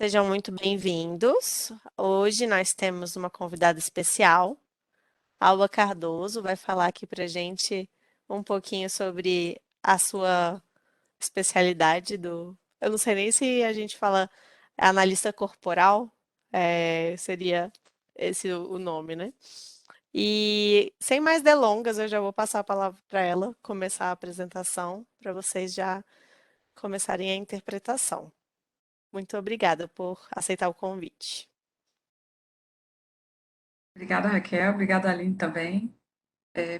Sejam muito bem-vindos. Hoje nós temos uma convidada especial, Alba Cardoso, vai falar aqui para gente um pouquinho sobre a sua especialidade do. Eu não sei nem se a gente fala analista corporal, seria esse o nome, né? E sem mais delongas, eu já vou passar a palavra para ela começar a apresentação, para vocês já começarem a interpretação. Muito obrigada por aceitar o convite. Obrigada, Raquel. Obrigada, Aline, também.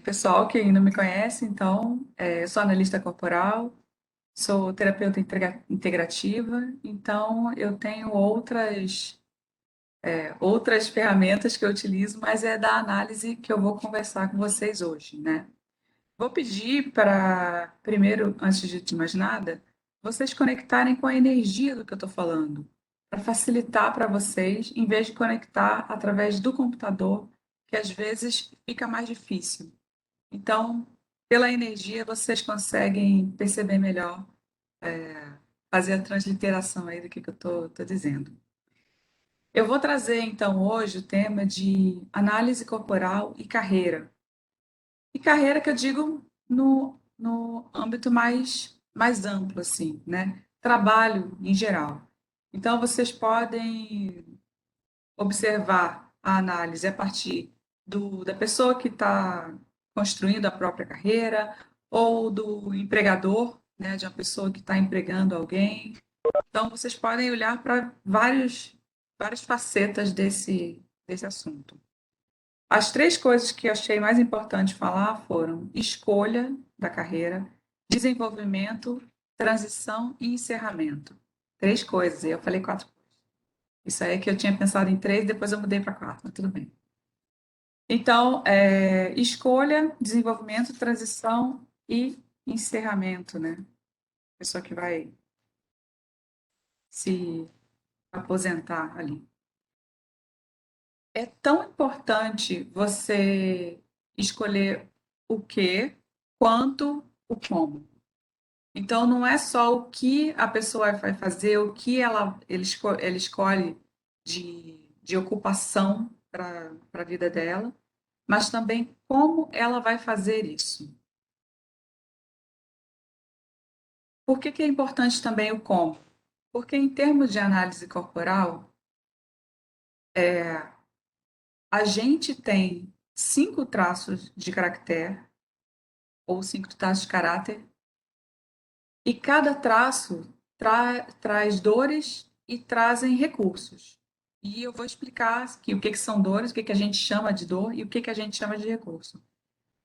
Pessoal que ainda não me conhece, então, eu sou analista corporal, sou terapeuta integrativa, então eu tenho outras ferramentas que eu utilizo, mas é da análise que eu vou conversar com vocês hoje, né? Vou pedir para, primeiro, antes de mais nada, vocês conectarem com a energia do que eu estou falando, para facilitar para vocês, em vez de conectar através do computador, que às vezes fica mais difícil. Então, pela energia, vocês conseguem perceber melhor, fazer a transliteração aí do que eu estou dizendo. Eu vou trazer, então, hoje o tema de análise corporal e carreira. E carreira que eu digo no âmbito mais amplo, assim, né? Trabalho em geral. Então, vocês podem observar a análise a partir da pessoa que está construindo a própria carreira ou do empregador, né, de uma pessoa que está empregando alguém. Então, vocês podem olhar para várias facetas desse assunto. As três coisas que eu achei mais importante falar foram escolha da carreira, desenvolvimento, transição e encerramento. Três coisas, e eu falei quatro. Isso aí é que eu tinha pensado em três, depois eu mudei para quatro, mas tudo bem. Então, escolha, desenvolvimento, transição e encerramento, né? Pessoa que vai se aposentar ali. É tão importante você escolher o que, quanto o como. Então, não é só o que a pessoa vai fazer, o que ela escolhe de ocupação para a vida dela, mas também como ela vai fazer isso. Por que que é importante também o como? Porque, em termos de análise corporal, a gente tem 5 traços de caractere, ou 5 traços de caráter, e cada traço traz dores e trazem recursos. E eu vou explicar aqui o que são dores, o que a gente chama de dor e o que a gente chama de recurso.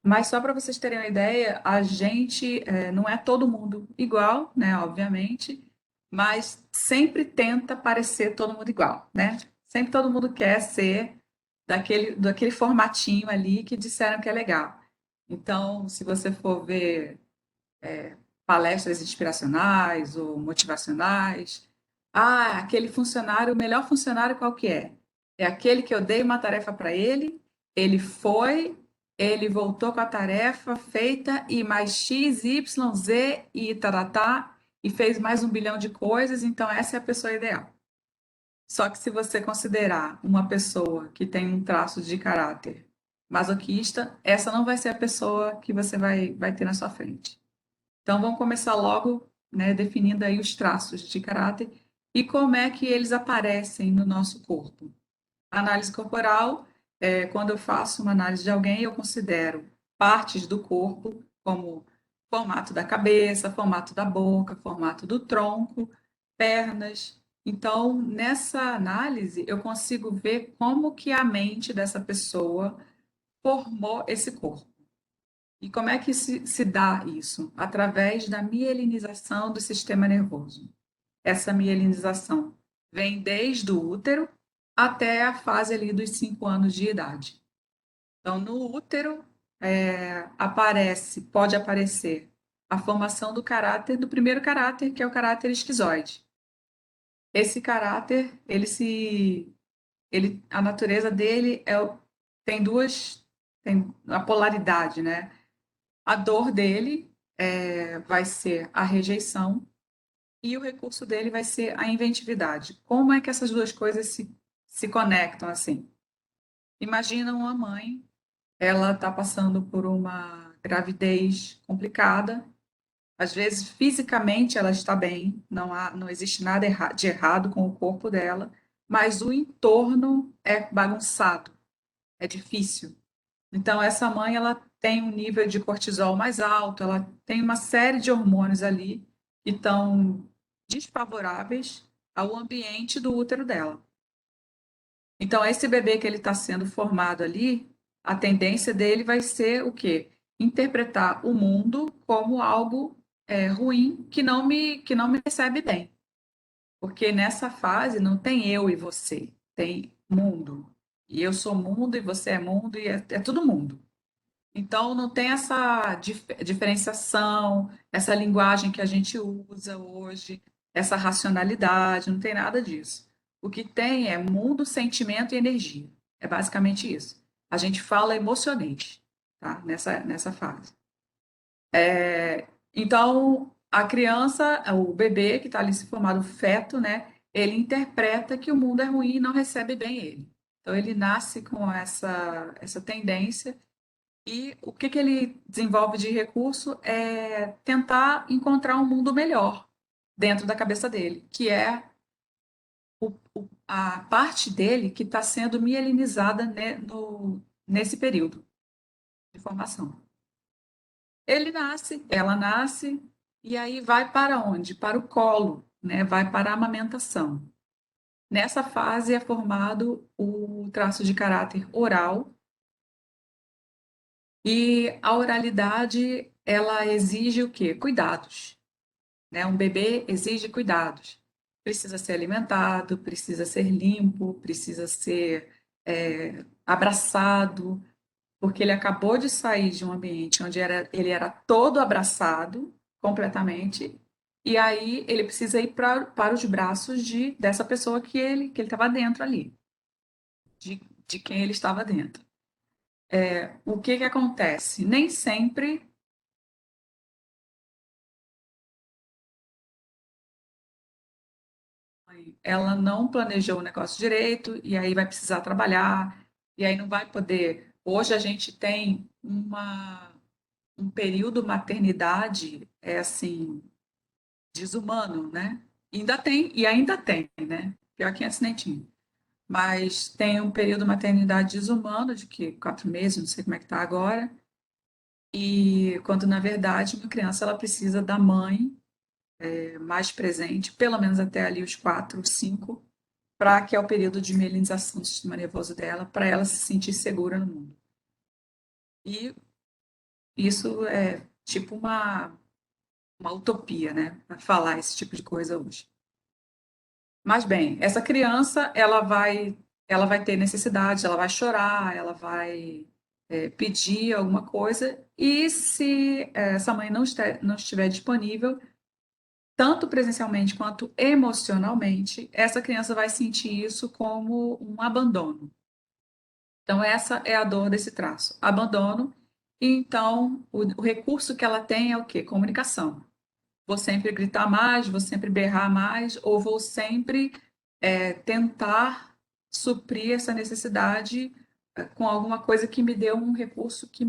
Mas só para vocês terem uma ideia, a gente não é todo mundo igual, né? Obviamente, mas sempre tenta parecer todo mundo igual, né? Sempre todo mundo quer ser daquele formatinho ali que disseram que é legal. Então, se você for ver palestras inspiracionais ou motivacionais. Ah, aquele funcionário, o melhor funcionário qual que é? É aquele que eu dei uma tarefa para ele, ele foi, ele voltou com a tarefa feita e mais X, Y, Z e taratá, e fez mais 1 bilhão de coisas, então essa é a pessoa ideal. Só que se você considerar uma pessoa que tem um traço de caráter masoquista, essa não vai ser a pessoa que você vai ter na sua frente. Então, vamos começar logo, né, definindo aí os traços de caráter e como é que eles aparecem no nosso corpo. A análise corporal, quando eu faço uma análise de alguém, eu considero partes do corpo, como formato da cabeça, formato da boca, formato do tronco, pernas. Então, nessa análise, eu consigo ver como que a mente dessa pessoa formou esse corpo. E como é que se dá isso? Através da mielinização do sistema nervoso. Essa mielinização vem desde o útero até a fase ali dos 5 anos de idade. Então, no útero, pode aparecer a formação do caráter, do primeiro caráter, que é o caráter esquizoide. Esse caráter, a natureza dele tem a polaridade, né? A dor dele vai ser a rejeição e o recurso dele vai ser a inventividade. Como é que essas duas coisas se conectam assim? Imagina uma mãe, ela está passando por uma gravidez complicada, às vezes fisicamente ela está bem, não existe nada de errado com o corpo dela, mas o entorno é bagunçado, é difícil. Então essa mãe ela tem um nível de cortisol mais alto, ela tem uma série de hormônios ali que estão desfavoráveis ao ambiente do útero dela. Então, esse bebê que ele está sendo formado ali, a tendência dele vai ser o quê? Interpretar o mundo como algo ruim que não me recebe bem. Porque nessa fase não tem eu e você, tem mundo. E eu sou mundo e você é mundo e é tudo mundo. Então, não tem essa diferenciação, essa linguagem que a gente usa hoje, essa racionalidade, não tem nada disso. O que tem é mundo, sentimento e energia. É basicamente isso. A gente fala emocionante, tá? Nessa fase. Então, a criança, o bebê que está ali se formado, o feto, né? Ele interpreta que o mundo é ruim e não recebe bem ele. Então, ele nasce com essa tendência e o que ele desenvolve de recurso é tentar encontrar um mundo melhor dentro da cabeça dele, que é a parte dele que está sendo mielinizada, né, nesse período de formação. Ele nasce, ela nasce, e aí vai para onde? Para o colo, né? Vai para a amamentação. Nessa fase é formado o traço de caráter oral, e a oralidade ela exige o quê? Cuidados. Né? Um bebê exige cuidados. Precisa ser alimentado, precisa ser limpo, precisa ser abraçado, porque ele acabou de sair de um ambiente onde ele era todo abraçado completamente, e aí ele precisa ir para os braços dessa pessoa que ele estava dentro ali, de quem ele estava dentro. O que acontece? Nem sempre ela não planejou o negócio direito e aí vai precisar trabalhar e aí não vai poder. Hoje a gente tem um período maternidade assim desumano, né? Ainda tem, né? Pior que antes nem tinha. Mas tem um período maternidade desumano de que 4 meses, não sei como é que está agora. E quando na verdade uma criança ela precisa da mãe mais presente, pelo menos até ali os 4, 5 para que é o período de mielinização do sistema nervoso dela, para ela se sentir segura no mundo. E isso é tipo uma utopia, né? Para falar esse tipo de coisa hoje. Mas bem, essa criança ela vai ter necessidade, ela vai chorar, ela vai pedir alguma coisa e se essa mãe não estiver disponível, tanto presencialmente quanto emocionalmente, essa criança vai sentir isso como um abandono. Então, essa é a dor desse traço, abandono. E então, o recurso que ela tem é o quê? Comunicação. Vou sempre gritar mais, vou sempre berrar mais, ou vou sempre tentar suprir essa necessidade com alguma coisa que me dê um recurso que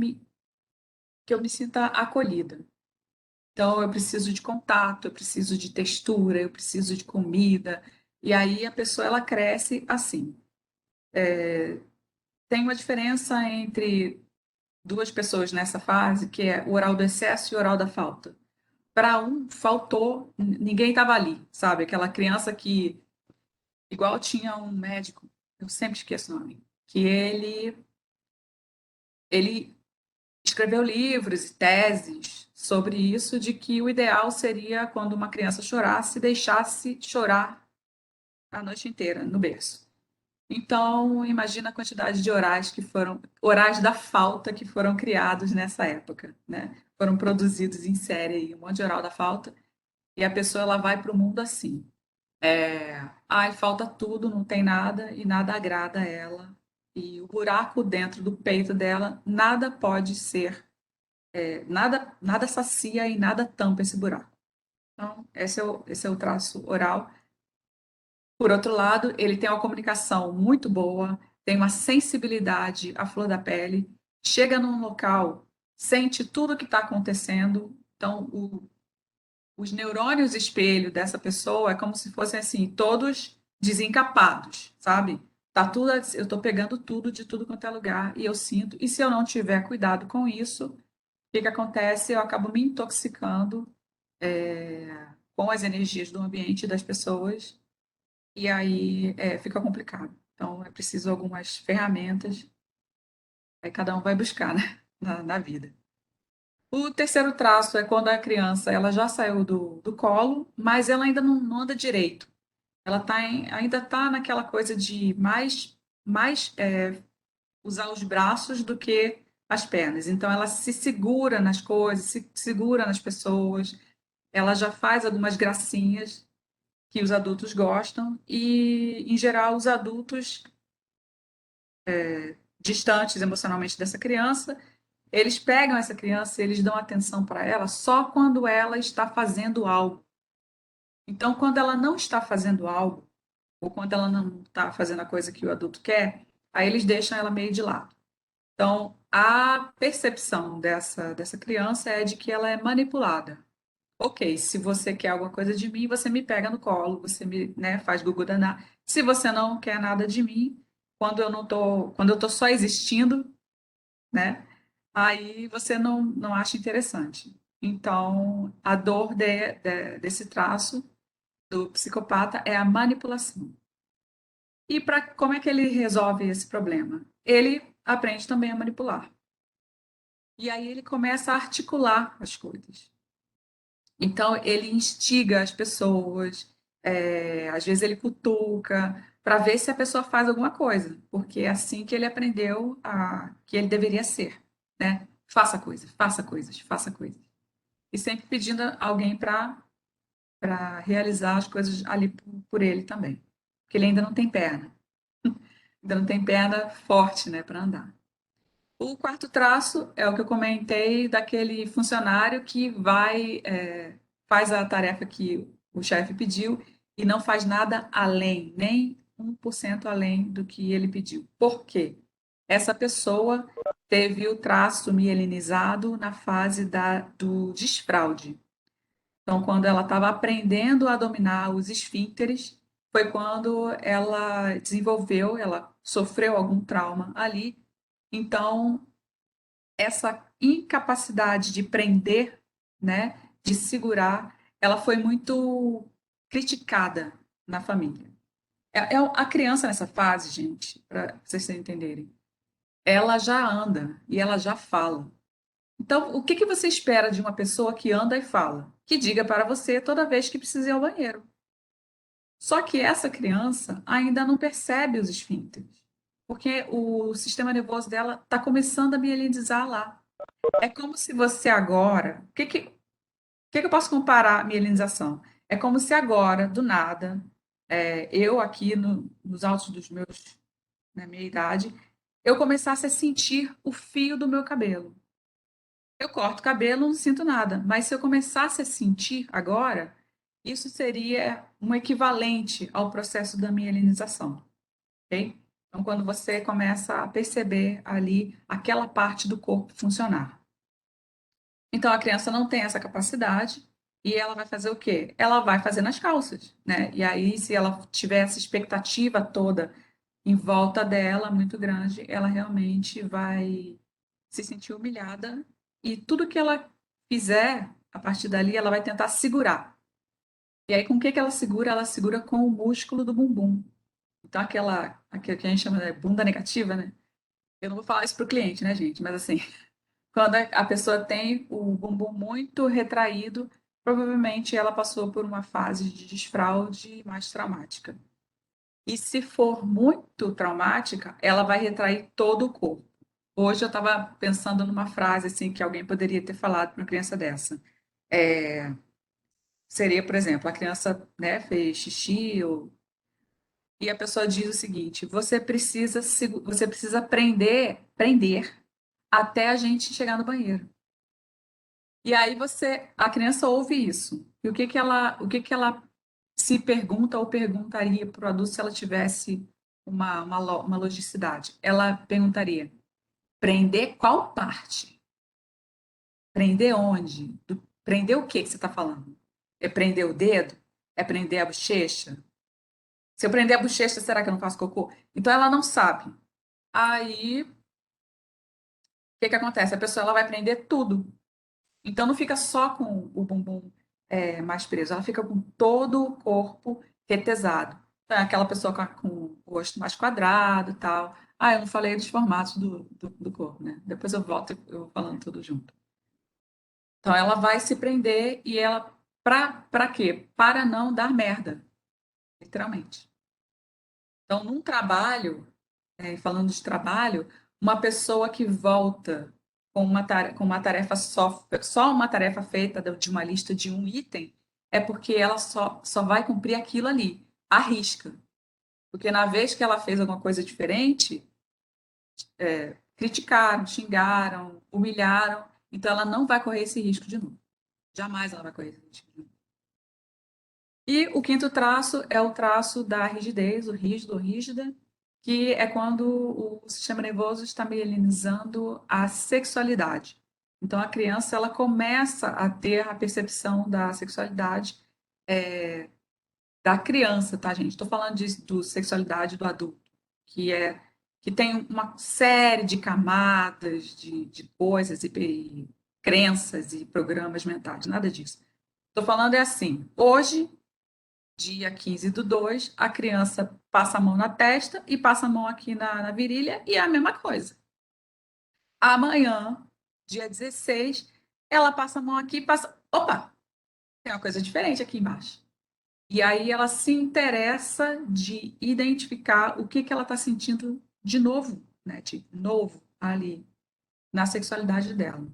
eu me sinta acolhida. Então, eu preciso de contato, eu preciso de textura, eu preciso de comida. E aí a pessoa ela cresce assim. Tem uma diferença entre duas pessoas nessa fase, que é o oral do excesso e o oral da falta. Para um, faltou, ninguém estava ali, sabe? Aquela criança que, igual tinha um médico, eu sempre esqueço o nome, que ele escreveu livros e teses sobre isso, de que o ideal seria quando uma criança chorasse, deixasse chorar a noite inteira no berço. Então, imagina a quantidade de orais da falta que foram criados nessa época, né? Foram produzidos em série aí, um monte de oral da falta, e a pessoa ela vai para o mundo assim. Ai, falta tudo, não tem nada e nada agrada a ela. E o buraco dentro do peito dela, nada pode ser, nada sacia e nada tampa esse buraco. Então, esse é o traço oral. Por outro lado, ele tem uma comunicação muito boa, tem uma sensibilidade à flor da pele, chega num local, sente tudo o que está acontecendo. Então, os neurônios espelho dessa pessoa é como se fossem assim, todos desencapados, sabe? Tá tudo, eu estou pegando tudo de tudo quanto é lugar e eu sinto. E se eu não tiver cuidado com isso, o que que acontece? Eu acabo me intoxicando com as energias do ambiente das pessoas e aí fica complicado. Então, é preciso algumas ferramentas, aí cada um vai buscar, né, na vida. O terceiro traço é quando a criança ela já saiu do colo, mas ela ainda não anda direito. Ela ainda está naquela coisa de mais usar os braços do que as pernas. Então, ela se segura nas coisas, se segura nas pessoas, ela já faz algumas gracinhas que os adultos gostam, e, em geral, os adultos distantes emocionalmente dessa criança, eles pegam essa criança, eles dão atenção para ela só quando ela está fazendo algo. Então, quando ela não está fazendo algo, ou quando ela não está fazendo a coisa que o adulto quer, aí eles deixam ela meio de lado. Então, a percepção dessa criança é de que ela é manipulada. Ok, se você quer alguma coisa de mim, você me pega no colo, você me, né, faz gugu danar. Se você não quer nada de mim, quando eu tô só existindo, né, aí você não acha interessante. Então, a dor desse traço do psicopata é a manipulação. E como é que ele resolve esse problema? Ele aprende também a manipular. E aí ele começa a articular as coisas. Então, ele instiga as pessoas, às vezes ele cutuca, para ver se a pessoa faz alguma coisa, porque é assim que ele aprendeu que ele deveria ser, né? Faça coisas, faça coisas, faça coisas. E sempre pedindo alguém para realizar as coisas ali por ele também, porque ele ainda não tem perna, ainda não tem perna forte, né, para andar. O quarto traço é o que eu comentei daquele funcionário que faz a tarefa que o chefe pediu e não faz nada além, nem 1% além do que ele pediu. Por quê? Essa pessoa teve o traço mielinizado na fase do desfraude. Então, quando ela estava aprendendo a dominar os esfíncteres, foi quando ela sofreu algum trauma ali. Então, essa incapacidade de prender, né, de segurar, ela foi muito criticada na família. A criança nessa fase, gente, para vocês entenderem, ela já anda e ela já fala. Então, o que que você espera de uma pessoa que anda e fala? Que diga para você toda vez que precisa ir ao banheiro. Só que essa criança ainda não percebe os esfíncteres, porque o sistema nervoso dela está começando a mielinizar lá. É como se você agora. O que eu posso comparar a mielinização? É como se agora, do nada, eu aqui nos altos dos meus, na minha idade, eu começasse a sentir o fio do meu cabelo. Eu corto o cabelo, não sinto nada, mas se eu começasse a sentir agora, isso seria um equivalente ao processo da mielinização, ok? Então, quando você começa a perceber ali aquela parte do corpo funcionar. Então, a criança não tem essa capacidade e ela vai fazer o quê? Ela vai fazer nas calças, né? E aí, se ela tiver essa expectativa toda em volta dela, muito grande, ela realmente vai se sentir humilhada e tudo que ela fizer, a partir dali, ela vai tentar segurar. E aí, com o que que ela segura? Ela segura com o músculo do bumbum. Então, aquela que a gente chama de bunda negativa, né? Eu não vou falar isso para o cliente, né, gente? Mas assim, quando a pessoa tem o bumbum muito retraído, provavelmente ela passou por uma fase de desfraude mais traumática. E se for muito traumática, ela vai retrair todo o corpo. Hoje eu estava pensando numa frase assim que alguém poderia ter falado para uma criança dessa. É, seria, por exemplo, a criança, né, fez xixi e a pessoa diz o seguinte: você precisa prender até a gente chegar no banheiro. E aí a criança ouve isso. E o que que ela se pergunta ou perguntaria para o adulto se ela tivesse uma logicidade? Ela perguntaria: prender qual parte? Prender onde? Prender o que que você está falando? É prender o dedo? É prender a bochecha? Se eu prender a bochecha, será que eu não faço cocô? Então ela não sabe. Aí, o que que acontece? A pessoa ela vai prender tudo. Então não fica só com o bumbum mais preso, ela fica com todo o corpo retesado. Então, é aquela pessoa com o rosto mais quadrado e tal. Ah, eu não falei dos formatos do corpo, né? Depois eu volto e eu vou falando tudo junto. Então ela vai se prender e ela. Para quê? Para não dar merda, literalmente. Então, num trabalho, falando de trabalho, uma pessoa que volta com uma tarefa só uma tarefa feita de uma lista de um item, é porque ela só vai cumprir aquilo ali, à risca. Porque na vez que ela fez alguma coisa diferente, criticaram, xingaram, humilharam, então ela não vai correr esse risco de novo. Jamais ela vai correr esse risco de novo. E o quinto traço é o traço da rigidez, o rígido ou rígida, que é quando o sistema nervoso está melinizando a sexualidade. Então, a criança ela começa a ter a percepção da sexualidade da criança, tá, gente? Estou falando do sexualidade do adulto, que é que tem uma série de camadas de coisas e crenças e programas mentais, nada disso. Estou falando é assim, hoje dia 15/2, a criança passa a mão na testa e passa a mão aqui na virilha e é a mesma coisa. Amanhã, dia 16, ela passa a mão aqui e passa. Opa, tem uma coisa diferente aqui embaixo. E aí ela se interessa de identificar o que, que ela está sentindo de novo, né? De novo ali na sexualidade dela.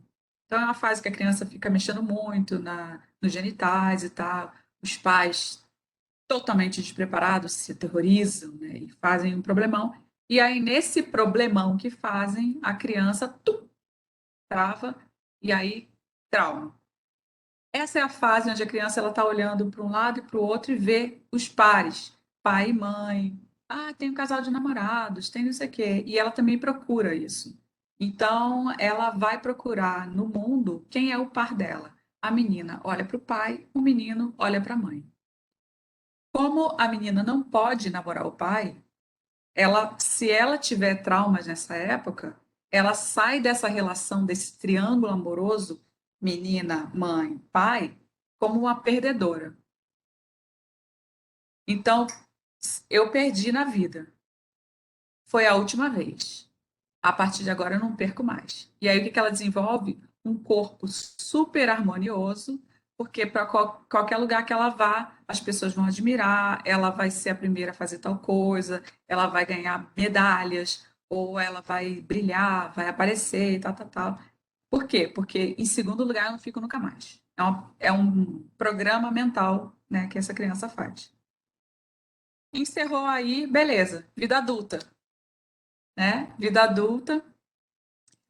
Então é uma fase que a criança fica mexendo muito nos genitais e tal. Os pais totalmente despreparados, se aterrorizam, né, e fazem um problemão. E aí, nesse problemão que fazem, a criança trava e aí trauma. Essa é a fase onde a criança está olhando para um lado e para o outro e vê os pares, pai e mãe. Ah, tem um casal de namorados, tem não sei o quê. E ela também procura isso. Então, ela vai procurar no mundo quem é o par dela. A menina olha para o pai, o menino olha para a mãe. Como a menina não pode namorar o pai, se ela tiver traumas nessa época, ela sai dessa relação, desse triângulo amoroso, menina, mãe, pai, como uma perdedora. Então, eu perdi na vida. Foi a última vez. A partir de agora eu não perco mais. E aí o que que ela desenvolve? Um corpo super harmonioso, porque para qualquer lugar que ela vá, as pessoas vão admirar, ela vai ser a primeira a fazer tal coisa, ela vai ganhar medalhas, ou ela vai brilhar, vai aparecer, tal, tal, tal. Por quê? Porque em segundo lugar eu não fico nunca mais. É um programa mental, né, que essa criança faz. Encerrou aí, beleza, vida adulta, né? Vida adulta.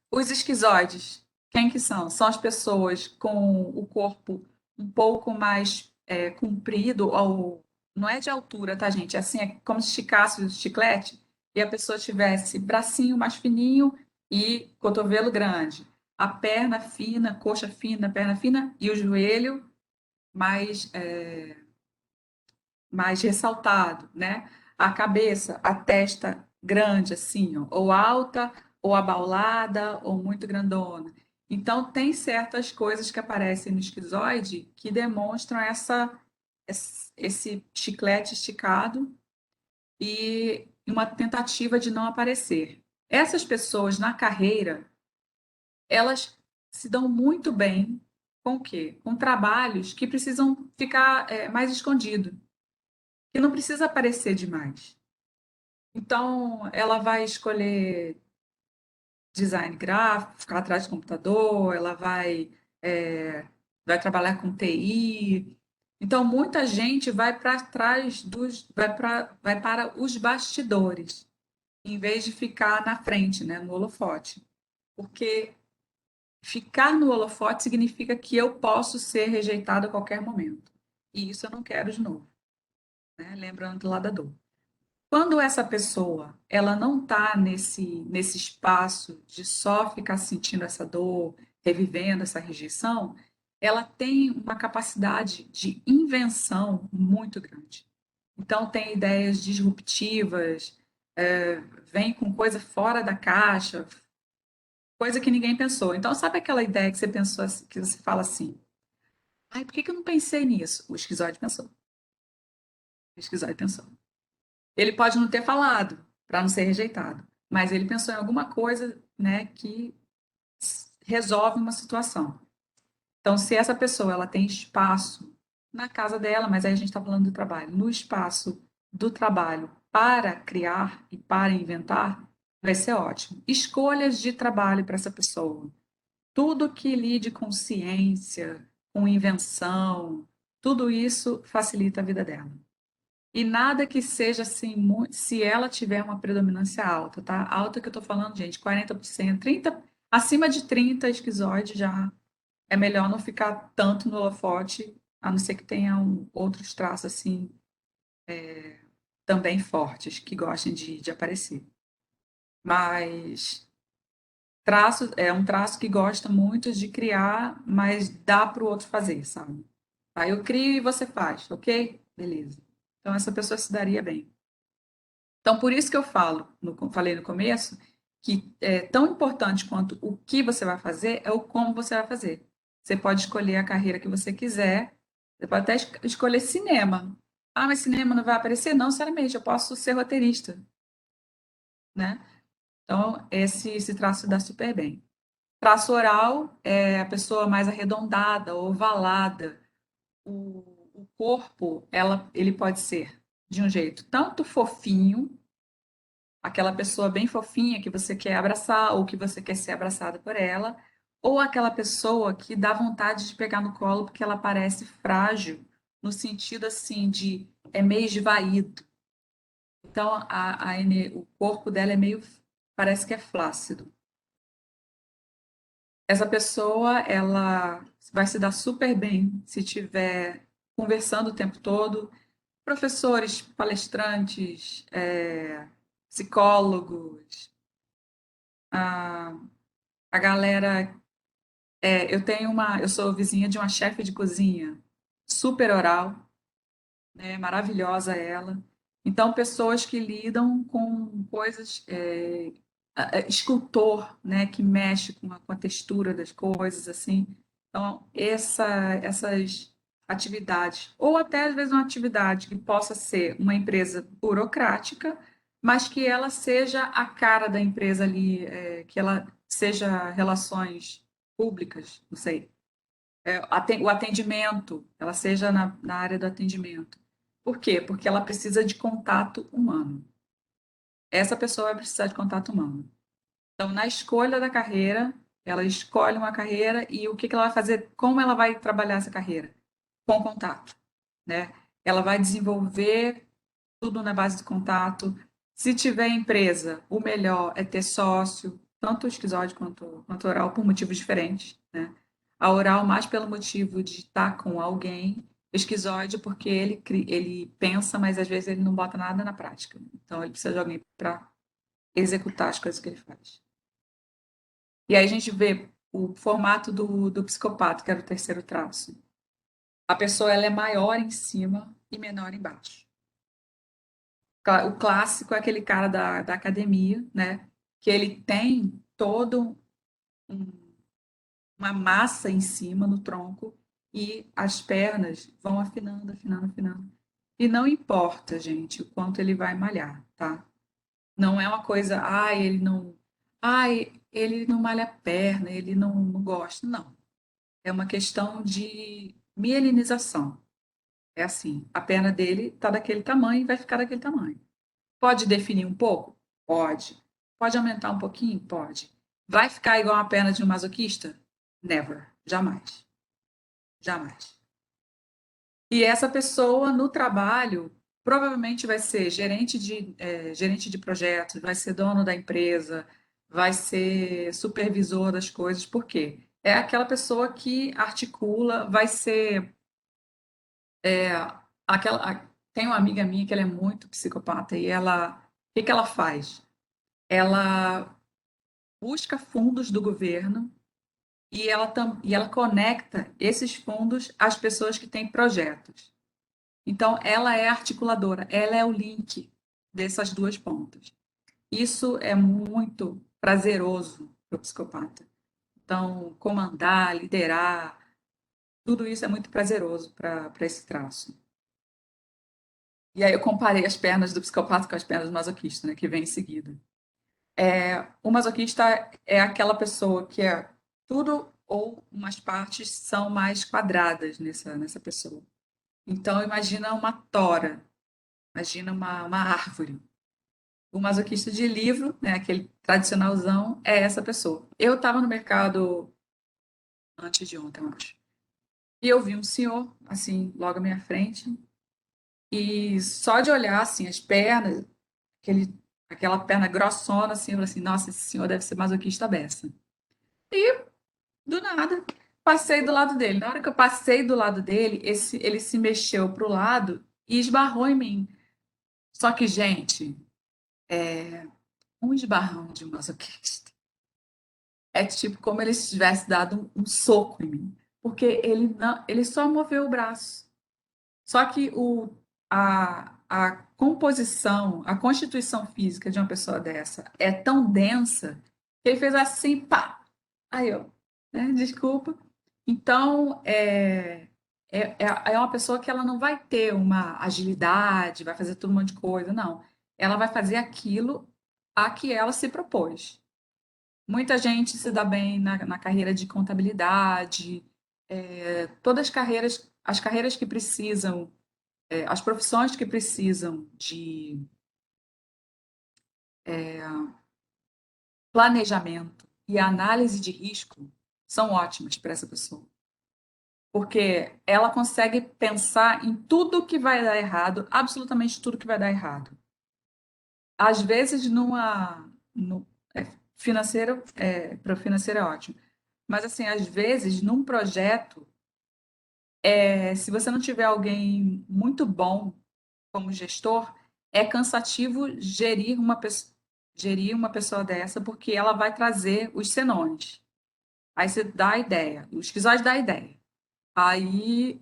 Os esquizoides, quem que são? São as pessoas com o corpo um pouco mais comprido, ou não é de altura, tá, gente? É assim, é como se esticasse o chiclete e a pessoa tivesse bracinho mais fininho e cotovelo grande. A perna fina, coxa fina, perna fina e o joelho mais, mais ressaltado, né? A cabeça, a testa grande, assim, ó, ou alta, ou abaulada, ou muito grandona. Então, tem certas coisas que aparecem no esquizoide que demonstram esse chiclete esticado e uma tentativa de não aparecer. Essas pessoas na carreira, elas se dão muito bem com o quê? Com trabalhos que precisam ficar mais escondido, que não precisa aparecer demais. Então, ela vai escolher design gráfico, ficar atrás do computador, ela vai trabalhar com TI. Então, muita gente vai para trás vai para os bastidores, em vez de ficar na frente, né, no holofote. Porque Ficar no holofote significa que eu posso ser rejeitado a qualquer momento. E isso eu não quero de novo, né? Lembrando do lado da dor. Quando essa pessoa, ela não está nesse espaço de só ficar sentindo essa dor, revivendo essa rejeição, ela tem uma capacidade de invenção muito grande. Então, tem ideias disruptivas, vem com coisa fora da caixa, coisa que ninguém pensou. Então, sabe aquela ideia que você pensou, que você fala assim, ai, por que eu não pensei nisso? O esquizoide pensou. O esquizoide pensou. Ele pode não ter falado para não ser rejeitado, mas ele pensou em alguma coisa, né, que resolve uma situação. Então, se essa pessoa ela tem espaço na casa dela, mas aí a gente está falando do trabalho, no espaço do trabalho para criar e para inventar, vai ser ótimo. Escolhas de trabalho para essa pessoa. Tudo que lide com ciência, com invenção, tudo isso facilita a vida dela. E nada que seja assim, se ela tiver uma predominância alta, tá? Alta que eu tô falando, gente, 40%, 30, acima de 30 esquizoide já é melhor não ficar tanto no holofote, a não ser que tenha outros traços assim também fortes que gostem de aparecer. Mas traço é um traço que gosta muito de criar, mas dá para o outro fazer, sabe? Aí eu crio e você faz, ok? Beleza. Então essa pessoa se daria bem. Então, por isso que eu falei no começo, que é tão importante quanto o que você vai fazer é o como você vai fazer. Você pode escolher a carreira que você quiser, você pode até escolher cinema. Ah, mas cinema não vai aparecer? Não, sinceramente, eu posso ser roteirista, né? Então, esse traço dá super bem. Traço oral é a pessoa mais arredondada, ovalada. O corpo, ele pode ser de um jeito tanto fofinho, aquela pessoa bem fofinha que você quer abraçar ou que você quer ser abraçada por ela, ou aquela pessoa que dá vontade de pegar no colo porque ela parece frágil, no sentido assim de é meio esvaído. Então o corpo dela é meio parece que é flácido. Essa pessoa ela vai se dar super bem se tiver conversando o tempo todo, professores, palestrantes, psicólogos, a, a galera. Eu sou vizinha de uma chefe de cozinha, super oral, né, maravilhosa ela. Então, pessoas que lidam com coisas, escultor, né, que mexe com a textura das coisas, assim. Então, essas atividades, ou até às vezes uma atividade que possa ser uma empresa burocrática, mas que ela seja a cara da empresa ali, que ela seja relações públicas, não sei, o atendimento, ela seja na área do atendimento. Por quê? Porque ela precisa de contato humano. Essa pessoa vai precisar de contato humano. Então, na escolha da carreira, ela escolhe uma carreira e o que ela vai fazer, como ela vai trabalhar essa carreira? Com contato, né? Ela vai desenvolver tudo na base de contato. Se tiver empresa, o melhor é ter sócio, tanto esquizoide quanto oral, por motivos diferentes, né? A oral mais pelo motivo de estar com alguém, o esquizoide porque ele pensa, mas às vezes ele não bota nada na prática. Então ele precisa de alguém para executar as coisas que ele faz. E aí a gente vê o formato do psicopata, que era o terceiro traço. A pessoa ela é maior em cima e menor embaixo. O clássico é aquele cara da academia, né? Que ele tem todo uma massa em cima no tronco e as pernas vão afinando, afinando, afinando. E não importa, gente, o quanto ele vai malhar, tá? Não é uma coisa, ele não malha a perna, ele não gosta. Não. É uma questão de mielinização. É assim, a perna dele está daquele tamanho e vai ficar daquele tamanho. Pode definir um pouco? Pode. Pode aumentar um pouquinho? Pode. Vai ficar igual a perna de um masoquista? Never. Jamais. Jamais. E essa pessoa no trabalho provavelmente vai ser gerente de projetos, vai ser dono da empresa, vai ser supervisor das coisas. Por quê? É aquela pessoa que articula, vai ser tem uma amiga minha que ela é muito psicopata e o que que ela faz? Ela busca fundos do governo e ela conecta esses fundos às pessoas que têm projetos. Então, ela é articuladora, ela é o link dessas duas pontas. Isso é muito prazeroso para o psicopata. Então, comandar, liderar, tudo isso é muito prazeroso para esse traço. E aí eu comparei as pernas do psicopata com as pernas do masoquista, né, que vem em seguida. O masoquista é aquela pessoa que é tudo ou umas partes são mais quadradas nessa pessoa. Então, imagina uma tora, imagina uma árvore. O masoquista de livro, né, aquele tradicionalzão, é essa pessoa. Eu estava no mercado antes de ontem, eu acho. E eu vi um senhor, assim, logo à minha frente, e só de olhar, assim, as pernas, aquela perna grossona, assim, eu falei assim, nossa, esse senhor deve ser masoquista beça. E, do nada, passei do lado dele. Na hora que eu passei do lado dele, ele se mexeu para o lado e esbarrou em mim. Só que, gente, um esbarrão de um masoquista é tipo como ele tivesse dado um soco em mim. Porque ele só moveu o braço. Só que a composição, a constituição física de uma pessoa dessa é tão densa que ele fez assim, pá! Aí eu, né, desculpa. Então, é uma pessoa que ela não vai ter uma agilidade, vai fazer todo um monte de coisa, não. Ela vai fazer aquilo a que ela se propôs. Muita gente se dá bem na carreira de contabilidade, todas as carreiras que precisam, as profissões que precisam de planejamento e análise de risco são ótimas para essa pessoa. Porque ela consegue pensar em tudo que vai dar errado, absolutamente tudo que vai dar errado. Às vezes, no, financeiro, para o financeiro é ótimo. Mas, assim, às vezes, num projeto, se você não tiver alguém muito bom como gestor, é cansativo gerir uma pessoa dessa, porque ela vai trazer os senões. Aí você dá a ideia, o esquizoide dá a ideia. Aí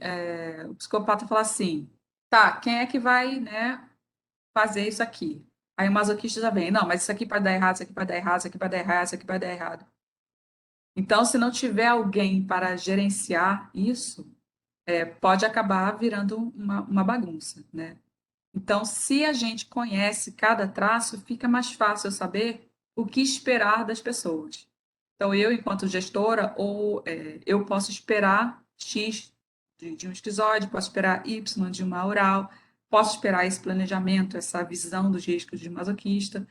o psicopata fala assim: tá, quem é que vai, né, fazer isso aqui? Aí o masoquista já vem: não, mas isso aqui pode dar errado, isso aqui pode dar errado, isso aqui pode dar errado, isso aqui pode dar errado. Então, se não tiver alguém para gerenciar isso, pode acabar virando uma bagunça, né? Então, se a gente conhece cada traço, fica mais fácil saber o que esperar das pessoas. Então, eu, enquanto gestora, eu posso esperar X de um esquizoide, posso esperar Y de uma oral, posso esperar esse planejamento, essa visão dos riscos de masoquista,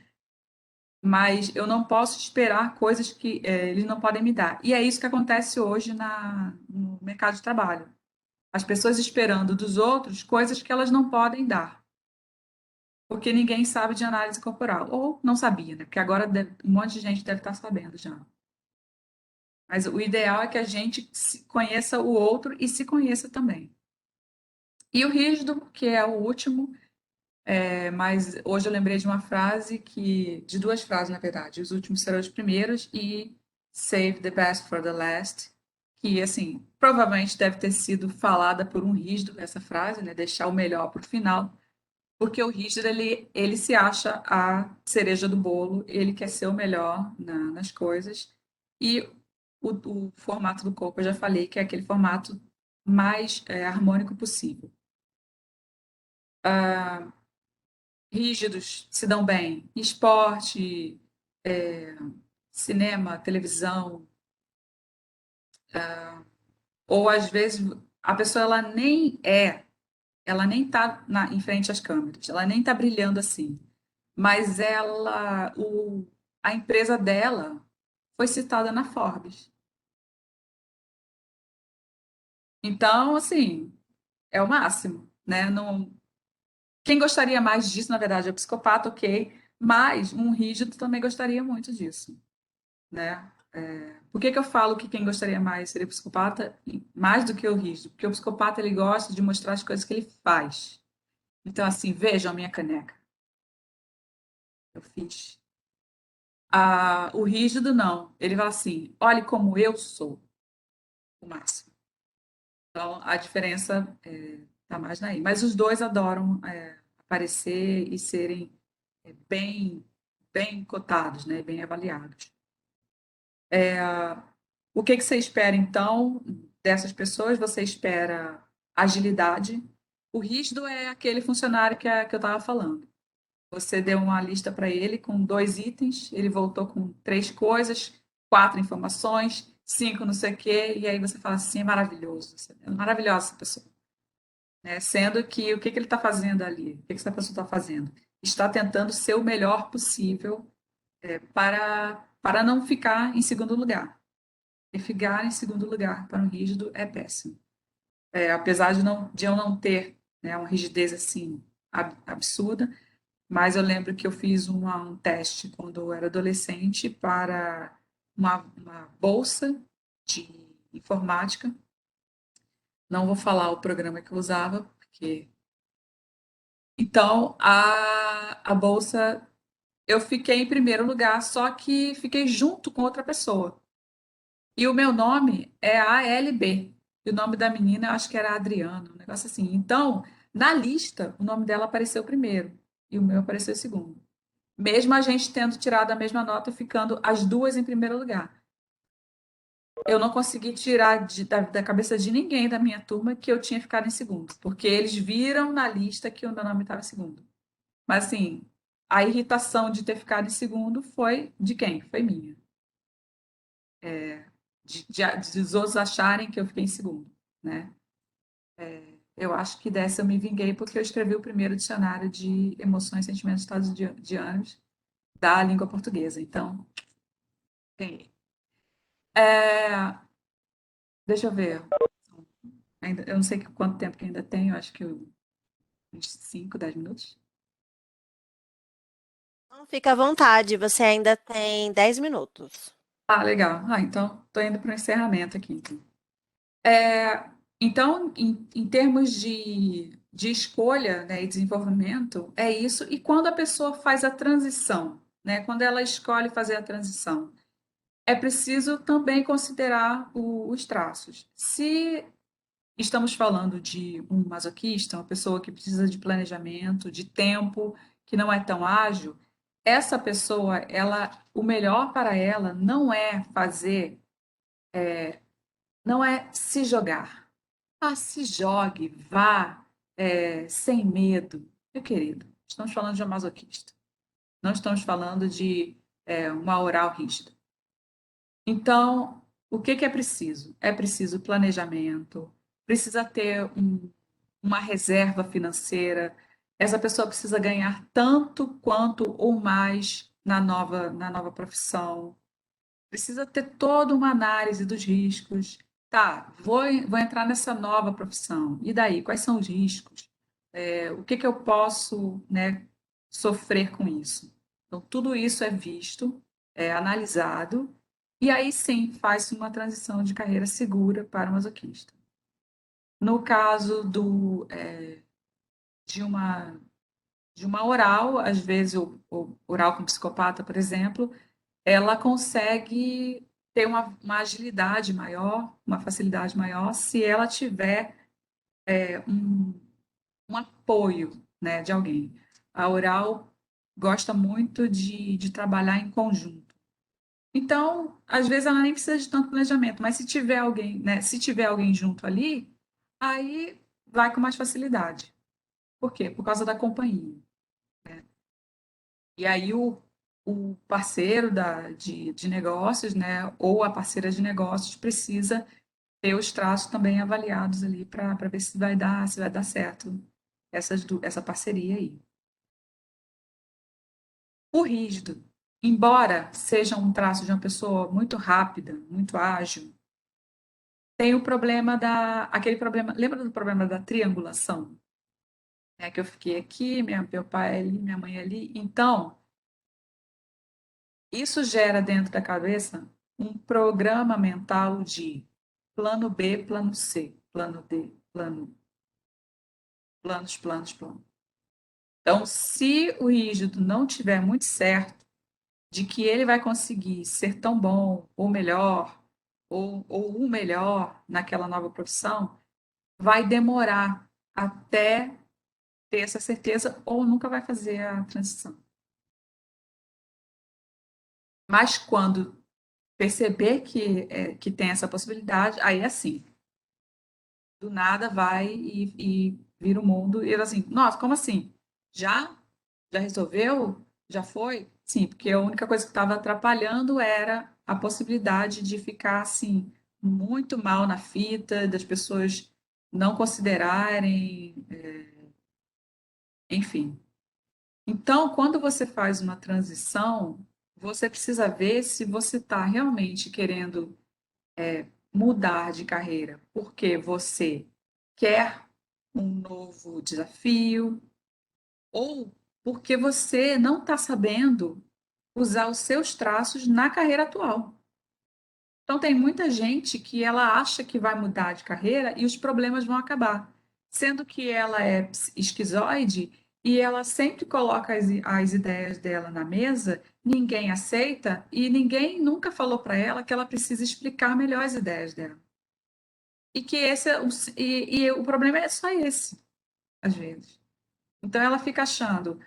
mas eu não posso esperar coisas que eles não podem me dar. E é isso que acontece hoje no mercado de trabalho. As pessoas esperando dos outros coisas que elas não podem dar, porque ninguém sabe de análise corporal. Ou não sabia, né? Porque agora um monte de gente deve estar sabendo já. Mas o ideal é que a gente conheça o outro e se conheça também. E o rígido, que é o último, mas hoje eu lembrei de uma frase de duas frases, na verdade. Os últimos serão os primeiros e save the best for the last, que, assim, provavelmente deve ter sido falada por um rígido, essa frase, né? Deixar o melhor para o final, porque o rígido, ele se acha a cereja do bolo, ele quer ser o melhor nas coisas, e o formato do corpo, eu já falei, que é aquele formato mais harmônico possível. Rígidos se dão bem em esporte, cinema, televisão, ou às vezes a pessoa ela nem está em frente às câmeras, ela nem está brilhando assim, mas a empresa dela foi citada na Forbes. Então, assim, é o máximo, né? Não, quem gostaria mais disso, na verdade, é o psicopata, ok, mas um rígido também gostaria muito disso, né? Por que que eu falo que quem gostaria mais seria o psicopata mais do que o rígido? Porque o psicopata ele gosta de mostrar as coisas que ele faz. Então, assim, vejam a minha caneca. Eu fiz. O rígido, não. Ele fala assim: olhe como eu sou, o máximo. Então, a diferença está mais daí. Mas os dois adoram aparecer e serem bem, bem cotados, né? Bem avaliados. O que que você espera, então, dessas pessoas? Você espera agilidade. O rígido é aquele funcionário que eu estava falando. Você deu uma lista para ele com 2 itens, ele voltou com 3 coisas, 4 informações, 5 não sei o quê, e aí você fala assim, é maravilhoso, é maravilhosa essa pessoa. Né? Sendo que o que que ele está fazendo ali? O que que essa pessoa está fazendo? Está tentando ser o melhor possível para não ficar em segundo lugar. E ficar em segundo lugar para um rígido é péssimo. Apesar de eu não ter, né, uma rigidez assim absurda, mas eu lembro que eu fiz um teste quando eu era adolescente para uma bolsa de informática. Não vou falar o programa que eu usava, porque. Então, a bolsa, eu fiquei em primeiro lugar, só que fiquei junto com outra pessoa. E o meu nome é ALB. E o nome da menina, eu acho que era Adriana, um negócio assim. Então, na lista, o nome dela apareceu primeiro e o meu apareceu segundo. Mesmo a gente tendo tirado a mesma nota, ficando as duas em primeiro lugar. Eu não consegui tirar da cabeça de ninguém da minha turma que eu tinha ficado em segundo, porque eles viram na lista que o meu nome estava em segundo. Mas, assim, a irritação de ter ficado em segundo foi de quem? Foi minha. De os outros acharem que eu fiquei em segundo, né? Eu acho que dessa eu me vinguei porque eu escrevi o primeiro dicionário de emoções, sentimentos, estados de ânimos da língua portuguesa. Então, ganhei. É, deixa eu ver. Eu não sei quanto tempo que ainda tenho, acho que uns 5, 10 minutos. Então, fica à vontade, você ainda tem 10 minutos. Legal. Então, estou indo para o encerramento aqui. Então, em termos de escolha, né, e desenvolvimento, é isso. E quando a pessoa faz a transição, né, quando ela escolhe fazer a transição, é preciso também considerar os traços. Se estamos falando de um masoquista, uma pessoa que precisa de planejamento, de tempo, que não é tão ágil, essa pessoa, o melhor para ela não é fazer, não é se jogar. Se jogue, vá, sem medo. Meu querido, estamos falando de uma masoquista. Não estamos falando de uma oral rígida. Então, o que que é preciso? É preciso planejamento, precisa ter uma reserva financeira. Essa pessoa precisa ganhar tanto quanto ou mais na nova profissão. Precisa ter toda uma análise dos riscos. Tá, vou entrar nessa nova profissão. E daí? Quais são os riscos? O que que eu posso, né, sofrer com isso? Então, tudo isso é visto, é analisado, e aí sim faz-se uma transição de carreira segura para o masoquista. No caso de uma de uma oral, às vezes o oral com psicopata, por exemplo, ela consegue ter uma agilidade maior, uma facilidade maior, se ela tiver um apoio, né, de alguém. A oral gosta muito de trabalhar em conjunto. Então, às vezes ela nem precisa de tanto planejamento, mas se tiver alguém, né, se tiver alguém junto ali, aí vai com mais facilidade. Por quê? Por causa da companhia. E aí o parceiro de negócios, né, ou a parceira de negócios precisa ter os traços também avaliados ali para ver se vai dar certo essa parceria aí. O rígido, embora seja um traço de uma pessoa muito rápida, muito ágil, tem o problema aquele problema, lembra do problema da triangulação? É que eu fiquei aqui, meu pai ali, minha mãe ali. Então, isso gera dentro da cabeça um programa mental de plano B, plano C, plano D, planos. Então, se o rígido não tiver muito certo de que ele vai conseguir ser tão bom ou melhor, ou o melhor naquela nova profissão, vai demorar até ter essa certeza ou nunca vai fazer a transição. Mas quando perceber que tem essa possibilidade, aí é assim, do nada vai e vira o mundo e assim, nossa, como assim? Já? Já resolveu? Já foi? Sim, porque a única coisa que estava atrapalhando era a possibilidade de ficar assim muito mal na fita, das pessoas não considerarem, enfim. Então, quando você faz uma transição, você precisa ver se você está realmente querendo mudar de carreira, porque você quer um novo desafio, ou porque você não está sabendo usar os seus traços na carreira atual. Então, tem muita gente que ela acha que vai mudar de carreira e os problemas vão acabar, sendo que ela é esquizoide e ela sempre coloca as ideias dela na mesa, ninguém aceita e ninguém nunca falou para ela que ela precisa explicar melhor as ideias dela. E que esse é e o problema é só esse, às vezes. Então ela fica achando,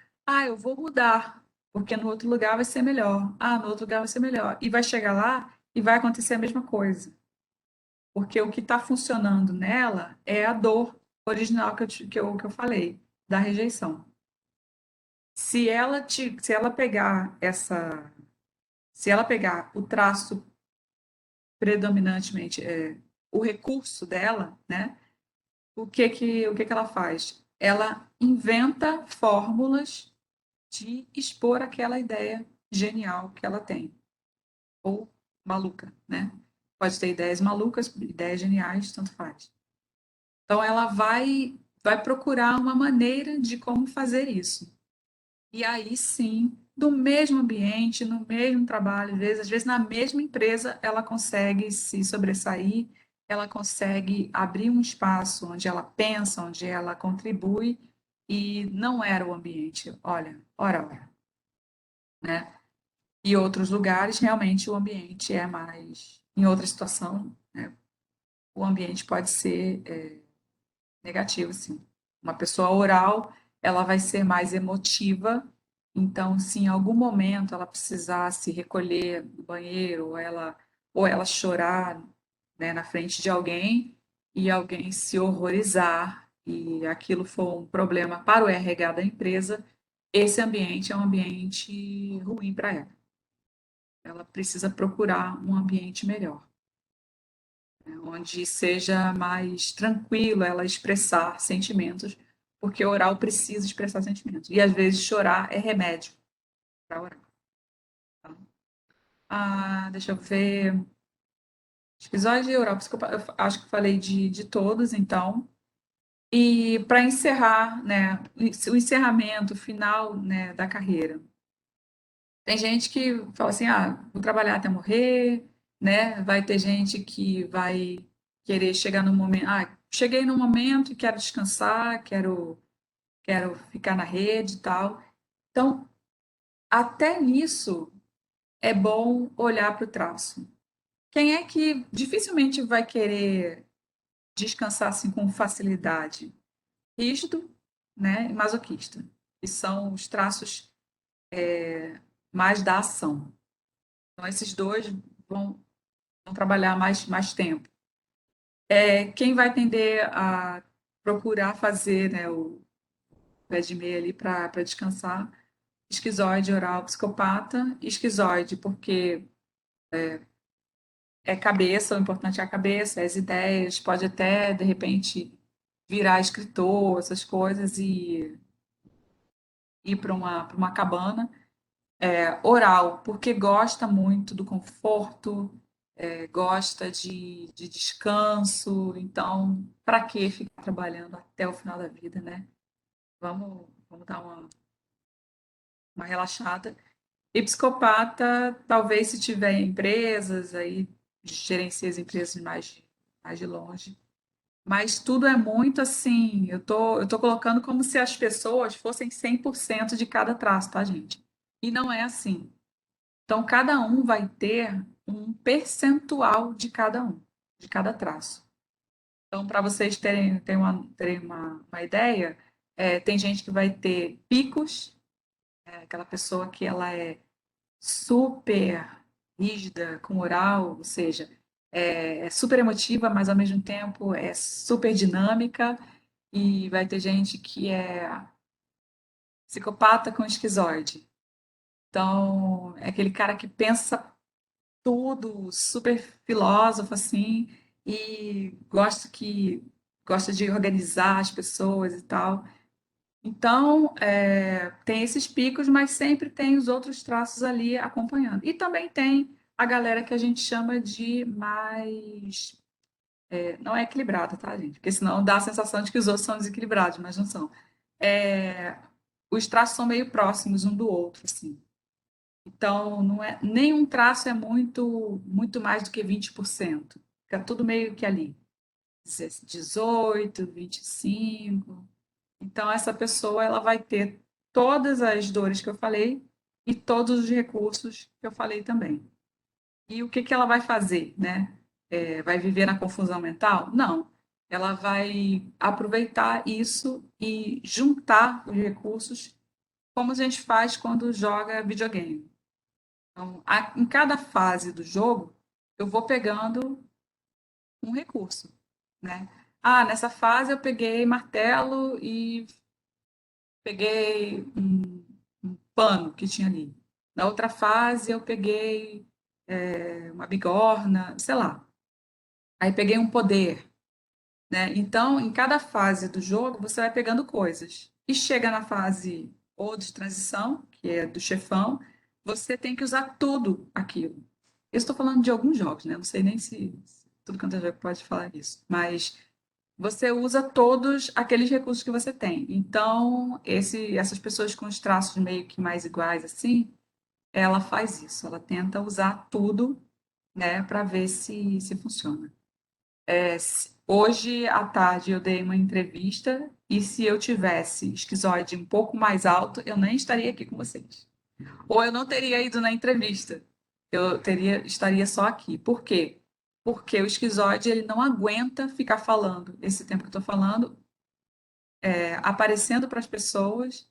eu vou mudar, porque no outro lugar vai ser melhor. No outro lugar vai ser melhor. E vai chegar lá e vai acontecer a mesma coisa. Porque o que está funcionando nela é a dor original que eu falei, da rejeição. Se ela pegar o traço predominantemente, o recurso dela, né? O que que ela faz? Ela inventa fórmulas de expor aquela ideia genial que ela tem, ou maluca, né? Pode ter ideias malucas, ideias geniais, tanto faz. Então ela vai procurar uma maneira de como fazer isso. E aí sim, no mesmo ambiente, no mesmo trabalho, às vezes na mesma empresa, ela consegue se sobressair, ela consegue abrir um espaço onde ela pensa, onde ela contribui, e não era o ambiente, olha, ora, né? E outros lugares, realmente, o ambiente é mais. Em outra situação, né, o ambiente pode ser negativo, sim. Uma pessoa oral, ela vai ser mais emotiva, então, se em algum momento ela precisar se recolher do banheiro, ou ela chorar, né, na frente de alguém, e alguém se horrorizar, e aquilo for um problema para o RH da empresa, esse ambiente é um ambiente ruim para ela. Ela precisa procurar um ambiente melhor, né, onde seja mais tranquilo ela expressar sentimentos, porque oral precisa expressar sentimentos. E às vezes chorar é remédio para oral. Tá? Deixa eu ver. Episódio de oral, eu acho que falei de todos, então. E para encerrar, né, o encerramento final, né, da carreira. Tem gente que fala assim, vou trabalhar até morrer, né? Vai ter gente que vai querer chegar no momento, cheguei no momento e quero descansar, quero ficar na rede e tal. Então, até nisso é bom olhar para o traço. Quem é que dificilmente vai querer descansar assim com facilidade? Rígido, né, e masoquista, que são os traços mais da ação. Então, esses dois vão trabalhar mais tempo. Quem vai tender a procurar fazer, né, o pé de meia ali para descansar? Esquizoide, oral, psicopata. Esquizoide, porque é cabeça, o importante é a cabeça, é as ideias, pode até, de repente, virar escritor, essas coisas, e ir para uma cabana. Oral, porque gosta muito do conforto, gosta de descanso, então, para que ficar trabalhando até o final da vida, né? Vamos dar uma relaxada. E psicopata, talvez se tiver empresas, aí gerencia as empresas mais de longe. Mas tudo é muito assim, eu tô colocando como se as pessoas fossem 100% de cada traço, tá, gente? E não é assim. Então, cada um vai ter um percentual de cada um, de cada traço. Então, para vocês terem uma ideia, tem gente que vai ter picos, aquela pessoa que ela é super rígida com oral, ou seja, é super emotiva, mas ao mesmo tempo é super dinâmica, e vai ter gente que é psicopata com esquizoide. Então, é aquele cara que pensa tudo, super filósofo assim, e gosta de organizar as pessoas e tal. Então, tem esses picos, mas sempre tem os outros traços ali acompanhando. E também tem a galera que a gente chama de mais. Não é equilibrada, tá, gente? Porque senão dá a sensação de que os outros são desequilibrados, mas não são. É, os traços são meio próximos um do outro, assim. Então, não é, nenhum traço é muito mais do que 20%. Fica tudo meio que ali. 18, 25. Então, essa pessoa ela vai ter todas as dores que eu falei e todos os recursos que eu falei também. E o que que ela vai fazer, né? Vai viver na confusão mental? Não. Ela vai aproveitar isso e juntar os recursos, como a gente faz quando joga videogame. Então, em cada fase do jogo, eu vou pegando um recurso, né? Ah, nessa fase eu peguei martelo e peguei um pano que tinha ali. Na outra fase, eu peguei uma bigorna, sei lá. Aí peguei um poder, né? Então, em cada fase do jogo, você vai pegando coisas. E chega na fase ou de transição, que é do chefão, você tem que usar tudo aquilo. Eu estou falando de alguns jogos, né? Não sei nem se tudo quanto é jogo pode falar isso, mas você usa todos aqueles recursos que você tem. Então, essas pessoas com os traços meio que mais iguais, assim, ela faz isso. Ela tenta usar tudo, né, para ver se funciona. Hoje à tarde eu dei uma entrevista e se eu tivesse esquizoide um pouco mais alto, eu nem estaria aqui com vocês. Ou eu não teria ido na entrevista. Estaria só aqui. Por quê? Porque o esquizoide ele não aguenta ficar falando esse tempo que eu estou falando, aparecendo para as pessoas.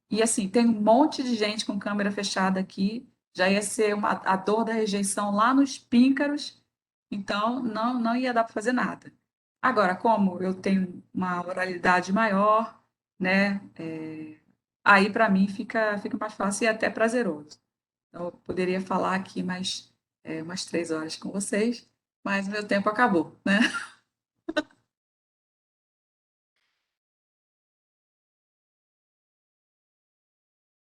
E assim, tem um monte de gente com câmera fechada aqui. Já ia ser a dor da rejeição lá nos píncaros. Então, não ia dar para fazer nada. Agora, como eu tenho uma oralidade maior, né? Aí para mim fica mais fácil e até prazeroso. Então, eu poderia falar aqui mais umas 3 horas com vocês, mas meu tempo acabou, né?